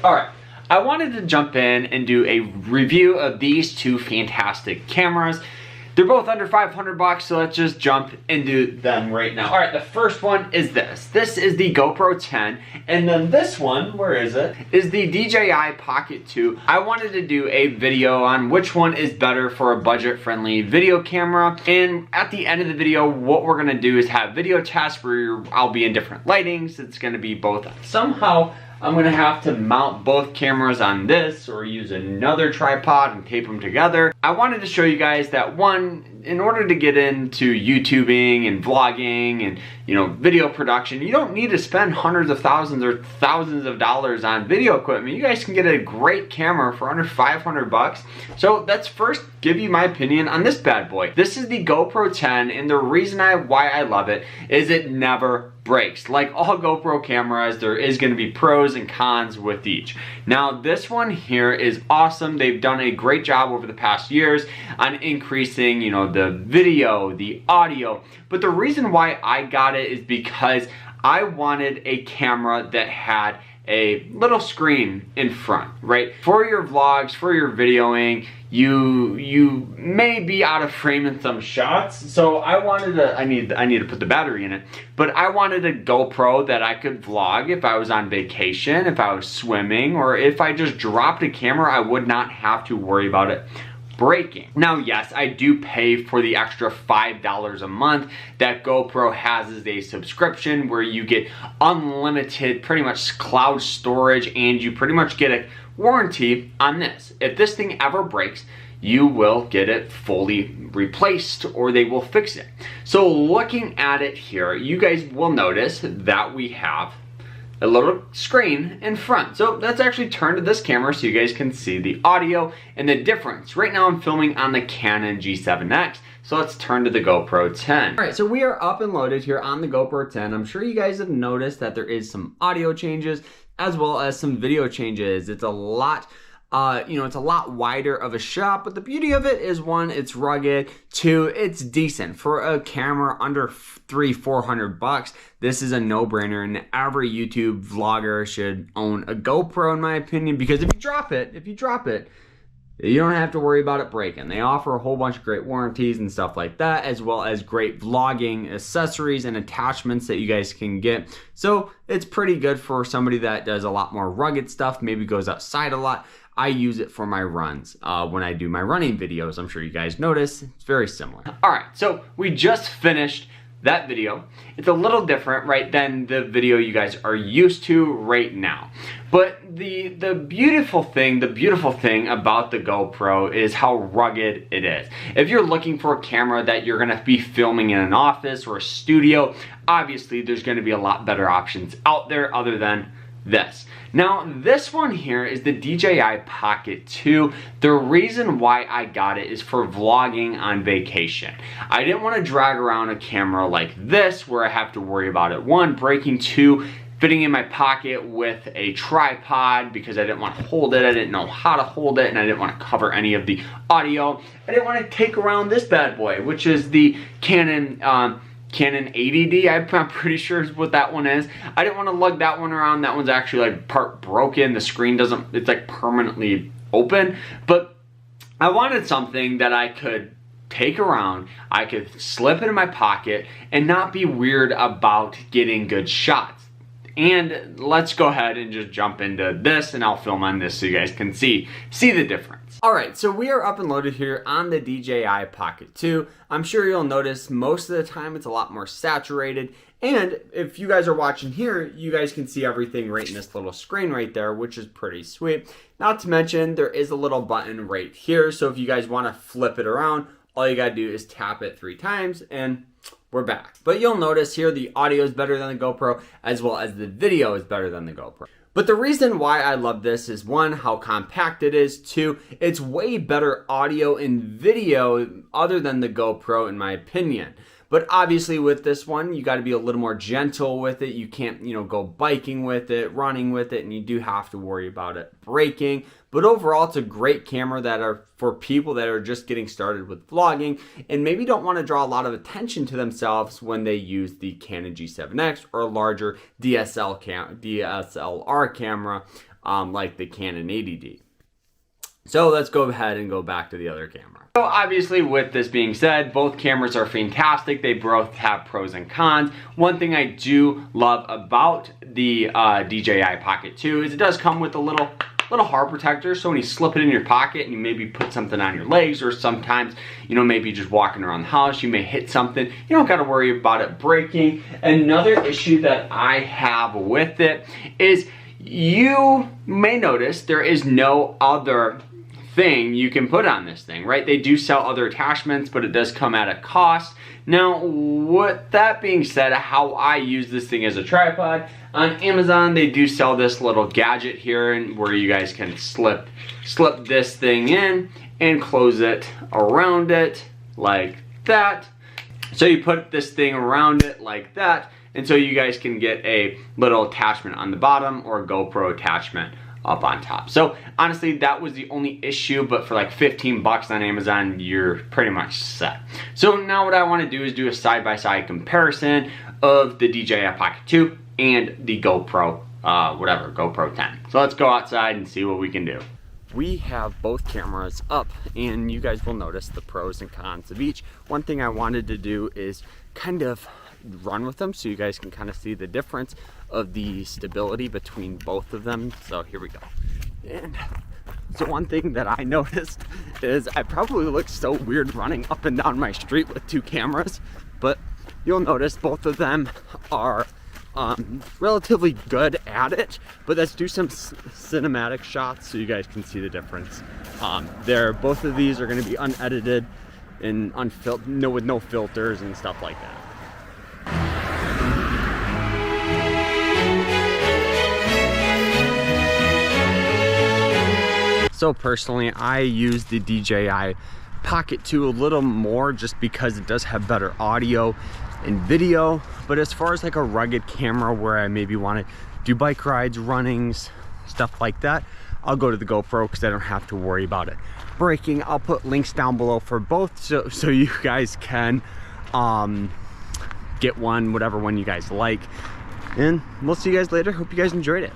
Alright, I wanted to jump in and do a review of these two fantastic cameras. They're both under 500 bucks, so let's just jump into them right now. Alright, the first one is this. This is the GoPro 10, and then this one, where is it? Is the DJI Pocket 2. I wanted to do a video on which one is better for a budget-friendly video camera, and at the end of the video, what we're gonna do is have video tests where I'll be in different lightings. It's gonna be both. Somehow, I'm gonna have to mount both cameras on this or use another tripod and tape them together. I wanted to show you guys that one, in order to get into YouTubing and vlogging and video production, you don't need to spend hundreds of thousands or thousands of dollars on video equipment. You guys can get a great camera for under 500 bucks. So let's first give you my opinion on this bad boy. This is the GoPro 10, and the reason why I love it is it never breaks. Like all GoPro cameras, there is going to be pros and cons with each. Now this one here is awesome. They've done a great job over the past years on increasing, the video, the audio. But the reason why I got it is because I wanted a camera that had a little screen in front, right? For your vlogs, for your videoing, you may be out of frame in some shots, so I wanted to, I need to put the battery in it, but I wanted a GoPro that I could vlog if I was on vacation, if I was swimming, or if I just dropped a camera, I would not have to worry about it breaking. Now, yes, I do pay for the extra $5 a month that GoPro has as a subscription where you get unlimited, pretty much cloud storage, and you pretty much get a warranty on this. If this thing ever breaks, you will get it fully replaced or they will fix it. So looking at it here, you guys will notice that we have a little screen in front. So let's actually turn to this camera so you guys can see the audio and the difference. Right now I'm filming on the Canon G7X, so let's turn to the GoPro 10. All right, so we are up and loaded here on the GoPro 10. I'm sure you guys have noticed that there is some audio changes as well as some video changes. It's a lot it's a lot wider of a shot, but the beauty of it is, one, it's rugged, two, it's decent. For a camera under $300-400 bucks, this is a no-brainer, and every YouTube vlogger should own a GoPro in my opinion, because if you drop it, you don't have to worry about it breaking. They offer a whole bunch of great warranties and stuff like that, as well as great vlogging accessories and attachments that you guys can get. So it's pretty good for somebody that does a lot more rugged stuff, maybe goes outside a lot. I use it for my runs when I do my running videos. I'm sure you guys notice it's very similar. All right, so we just finished that video. It's a little different, right, than the video you guys are used to right now. But the beautiful thing about the GoPro is how rugged it is. If you're looking for a camera that you're gonna be filming in an office or a studio, obviously there's gonna be a lot better options out there other than this. Now, this one here is the DJI Pocket 2. The reason why I got it is for vlogging on vacation. I didn't want to drag around a camera like this where I have to worry about it, one, breaking, two, fitting in my pocket with a tripod because I didn't want to hold it, I didn't know how to hold it, and I didn't want to cover any of the audio. I didn't want to take around this bad boy, which is the Canon 80D, I'm pretty sure is what that one is. I didn't want to lug that one around. That one's actually like part broken. The screen it's like permanently open. But I wanted something that I could take around, I could slip it in my pocket and not be weird about getting good shots. And let's go ahead and just jump into this, and I'll film on this so you guys can see the difference. All right, so we are up and loaded here on the DJI Pocket 2. I'm sure you'll notice most of the time it's a lot more saturated. And if you guys are watching here, you guys can see everything right in this little screen right there, which is pretty sweet. Not to mention, there is a little button right here. So if you guys want to flip it around, all you gotta do is tap it 3 times and we're back. But you'll notice here the audio is better than the GoPro, as well as the video is better than the GoPro. But the reason why I love this is, one, how compact it is, two, it's way better audio and video other than the GoPro in my opinion. But obviously with this one, you got to be a little more gentle with it. You can't, you know, go biking with it, running with it, and you do have to worry about it breaking. But overall, it's a great camera that are for people that are just getting started with vlogging and maybe don't want to draw a lot of attention to themselves when they use the Canon G7X or a larger DSLR camera like the Canon 80D. So let's go ahead and go back to the other camera. So obviously with this being said, both cameras are fantastic. They both have pros and cons. One thing I do love about the DJI Pocket 2 is it does come with a little heart protector, so when you slip it in your pocket and you maybe put something on your legs, or sometimes, you know, maybe just walking around the house, you may hit something, you don't got to worry about it breaking. Another issue that I have with it is you may notice there is no other thing you can put on this thing, right? They do sell other attachments, but it does come at a cost. Now, with that being said, how I use this thing as a tripod, on Amazon, they do sell this little gadget here and where you guys can slip this thing in and close it around it like that. So you put this thing around it like that, and so you guys can get a little attachment on the bottom or a GoPro attachment up on top. So honestly, that was the only issue, but for like 15 bucks on Amazon, you're pretty much set. So now what I want to do is do a side-by-side comparison of the DJI Pocket 2 and the GoPro, GoPro 10. So let's go outside and see what we can do. We have both cameras up and you guys will notice the pros and cons of each. One thing I wanted to do is kind of run with them so you guys can kind of see the difference of the stability between both of them. So here we go. And so one thing that I noticed is I probably look so weird running up and down my street with two cameras, but you'll notice both of them are relatively good at it. But let's do some cinematic shots so you guys can see the difference. Both of these are going to be unedited and with no filters and stuff like that. So personally, I use the DJI Pocket 2 a little more just because it does have better audio and video. But as far as like a rugged camera where I maybe want to do bike rides, runnings, stuff like that, I'll go to the GoPro because I don't have to worry about it breaking. I'll put links down below for both so you guys can get one, whatever one you guys like. And we'll see you guys later. Hope you guys enjoyed it.